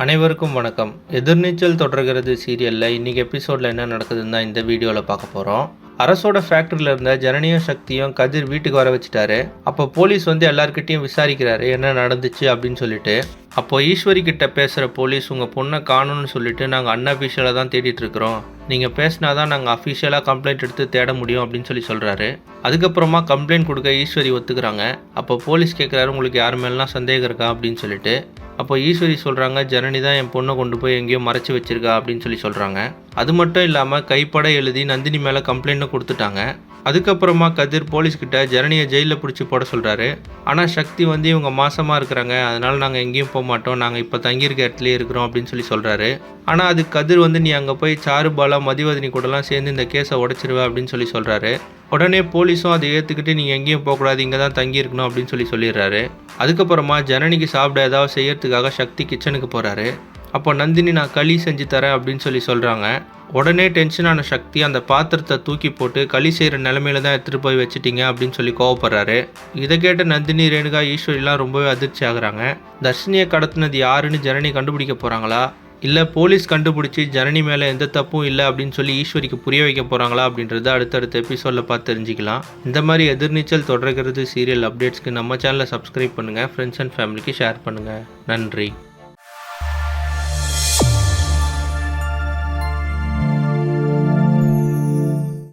அனைவருக்கும் வணக்கம். எதிர்நீச்சல் தொடர்கிறது சீரியலில் இன்றைக்கி எபிசோடில் என்ன நடக்குதுன்னு தான் இந்த வீடியோவில் பார்க்க போகிறோம். அரசோட ஃபேக்ட்ரியில் இருந்த ஜனனியும் சக்தியும் கதிர் வீட்டுக்கு வர வச்சுட்டாரு. அப்போ போலீஸ் வந்து எல்லாருக்கிட்டையும் விசாரிக்கிறாரு என்ன நடந்துச்சு அப்படின்னு சொல்லிட்டு. அப்போ ஈஸ்வரி கிட்ட பேசுகிற போலீஸ் உங்கள் பொண்ணை காணும்னு சொல்லிட்டு நாங்கள் அன்அஃபிஷியலாக தான் தேடிட்டு இருக்கிறோம், நீங்கள் பேசினா தான் நாங்கள் அஃபிஷியலாக கம்ப்ளைண்ட் எடுத்து தேட முடியும் அப்படின்னு சொல்கிறாரு. அதுக்கப்புறமா கம்ப்ளைண்ட் கொடுக்க ஈஸ்வரி ஒத்துக்கிறாங்க. அப்போ போலீஸ் கேட்குறாரு உங்களுக்கு யார் மேலாம் சந்தேகம் இருக்கா அப்படின்னு சொல்லிட்டு. அப்போ ஈஸ்வரி சொல்கிறாங்க ஜனனி தான் என் பொண்ணை கொண்டு போய் எங்கேயோ மறைச்சி வச்சிருக்கா அப்படின்னு சொல்கிறாங்க. அது மட்டும் இல்லாமல் கைப்பட எழுதி நந்தினி மேலே கம்ப்ளைண்ட்டும் கொடுத்துட்டாங்க. அதுக்கப்புறமா கதிர் போலீஸ்கிட்ட ஜனனியை ஜெயிலில் பிடிச்சி போட சொல்கிறாரு. ஆனால் சக்தி வந்து இவங்க மாசமாக இருக்கிறாங்க, அதனால் நாங்கள் எங்கேயும் போக மாட்டோம், நாங்கள் இப்போ தங்கியிருக்க இடத்துலேயே இருக்கிறோம் அப்படின்னு சொல்கிறாரு. ஆனால் அது கதிர் வந்து நீ அங்கே போய் சாருபாலா மதிவதனி கூடலாம் சேர்ந்து இந்த கேஸை உடைச்சிருவ அப்படின்னு சொல்கிறாரு. உடனே போலீஸும் அதை ஏற்றுக்கிட்டு நீங்கள் எங்கேயும் போகக்கூடாது, இங்கே தான் தங்கியிருக்கணும் அப்படின்னு சொல்லிடுறாரு. அதுக்கப்புறமா ஜனனிக்கு சாப்பிட ஏதாவது செய்யறதுக்காக சக்தி கிச்சனுக்கு போகிறாரு. அப்போ நந்தினி நான் களி செஞ்சு தரேன் அப்படின்னு சொல்கிறாங்க. உடனே டென்ஷனான சக்தி அந்த பாத்திரத்தை தூக்கி போட்டு களி செய்கிற நிலமையில தான் எடுத்துகிட்டு போய் வச்சுட்டீங்க அப்படின்னு கோவப்படுறாரு. இதை கேட்ட நந்தினி, ரேணுகா, ஈஸ்வரிலாம் ரொம்பவே அதிர்ச்சி ஆகுறாங்க. தர்ஷினியை கடத்தினது யாருன்னு ஜனனி கண்டுபிடிக்க போகிறாங்களா, இல்லை போலீஸ் கண்டுபிடிச்சி ஜனனி மேலே எந்த தப்பும் இல்லை அப்படின்னு ஈஸ்வரிக்கு புரிய வைக்க போகிறாங்களா அப்படின்றத அடுத்தடுத்த எபிசோடில் பார்த்து தெரிஞ்சுக்கலாம். இந்த மாதிரி எதிர்நீச்சல் தொடர்கிறது சீரியல் அப்டேட்ஸ்க்கு நம்ம சேனலை சப்ஸ்கிரைப் பண்ணுங்கள், ஃப்ரெண்ட்ஸ் அண்ட் ஃபேமிலிக்கு ஷேர் பண்ணுங்கள். நன்றி.